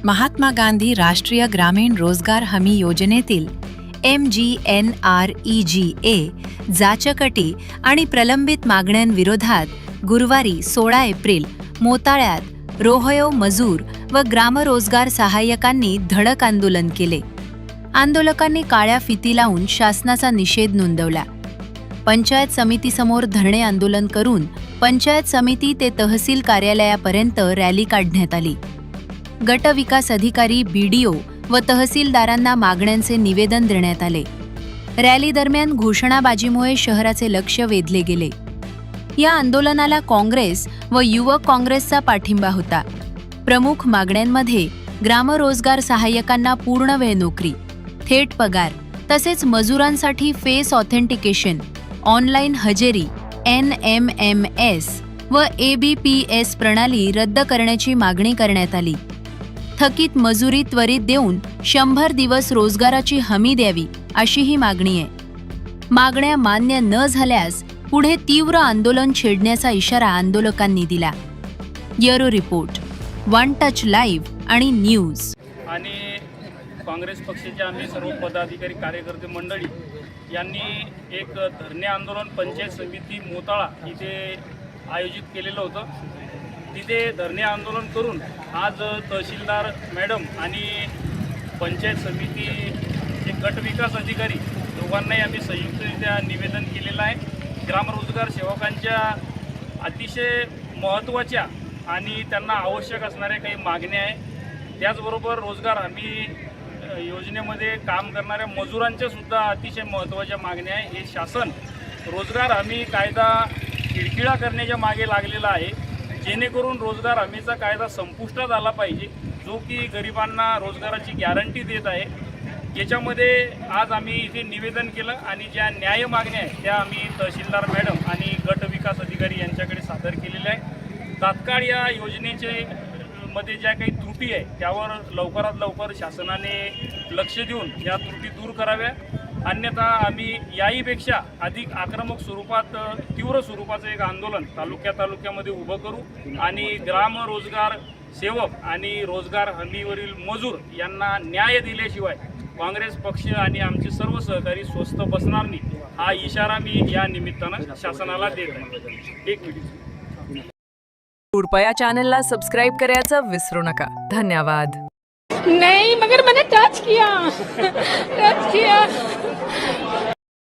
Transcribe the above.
महात्मा गांधी राष्ट्रीय ग्रामीण रोजगार हमी योजनेतील MGNREGA जाचकटी आणि प्रलंबित मागण्यांविरोधात गुरुवारी 16 एप्रिल मोताळ्यात रोहयो मजूर व ग्रामरोजगार सहाय्यकांनी धडक आंदोलन केले. आंदोलकांनी काळ्या फिती लावून शासनाचा निषेध नोंदवला. पंचायत समितीसमोर धरणे आंदोलन करून पंचायत समिती ते तहसील कार्यालयापर्यंत रॅली काढण्यात आली. गट विकास अधिकारी, BDO व तहसीलदारांना मागण्यांचे निवेदन देण्यात आले. रॅली दरम्यान घोषणाबाजीमुळे शहराचे लक्ष वेधले गेले. या आंदोलनाला काँग्रेस व युवक काँग्रेसचा पाठिंबा होता. प्रमुख मागण्यांमध्ये ग्रामरोजगार सहाय्यकांना पूर्ण वेळ नोकरी, थेट पगार तसेच मजुरांसाठी फेस ऑथेंटिकेशन, ऑनलाईन हजेरी, NMMS व ABPS प्रणाली रद्द करण्याची मागणी करण्यात आली. थकीत मजुरी त्वरित देऊन 100 दिवस रोजगाराची हमी द्यावी अशी ही मागणी आहे. मागण्या मान्य न झाल्यास पुढे तीव्र आंदोलन छेडण्याचा इशारा आंदोलकांनी दिला. Bureau report, one touch live आणि न्यूज. आणि काँग्रेस पक्षाचे आम्ही सर्व पदाधिकारी, कार्यकर्ते मंडळी यांनी एक धरणे आंदोलन पंचायत समिती मोताळा इथे आयोजित केलेलं होतं. तिथे धरणे आंदोलन करून आज तहसीलदार मॅडम आणि पंचायत समितीचे गट विकास अधिकारी दोघांनाही आम्ही संयुक्तरित्या निवेदन केलेलं आहे. ग्रामरोजगार सेवकांच्या अतिशय महत्त्वाच्या आणि त्यांना आवश्यक असणाऱ्या काही मागण्या आहे. त्याचबरोबर रोजगार हमी योजनेमध्ये काम करणाऱ्या मजुरांच्या सुद्धा अतिशय महत्त्वाच्या मागण्या आहे. हे शासन रोजगार हमी कायदा खिळखिळा करण्याच्या मागे लागलेला आहे, जेणेकरून रोजगार हमीचा कायदा संपुष्टात आला पाहिजे, जो की गरिबांना रोजगाराची गॅरंटी देत आहे. याच्यामध्ये आज आम्ही इथे निवेदन केलं आणि ज्या न्याय मागण्या आहेत त्या आम्ही तहसीलदार मॅडम आणि गट विकास अधिकारी यांच्याकडे सादर केलेल्या आहे. तात्काळ या योजनेचे मध्ये ज्या काही त्रुटी आहे त्यावर लवकरात लवकर शासनाने लक्ष देऊन या त्रुटी दूर कराव्या. अन्यथा आम्ही याहीपेक्षा अधिक आक्रमक स्वरूपात, तीव्र स्वरूपाचं एक आंदोलन तालुक्यामध्ये उभं करू आणि ग्राम रोजगार सेवक आणि रोजगार हमीवरील मजूर यांना न्याय दिल्याशिवाय काँग्रेस पक्ष आणि आमचे सर्व सहकारी स्वस्थ बसणार नाही, हा इशारा मी या निमित्तानं शासनाला देत आहे. एक मिनिट. कृपया चैनल सब्सक्राइब करायचं विसरू नका. धन्यवाद. नहीं, मगर मैंने टच किया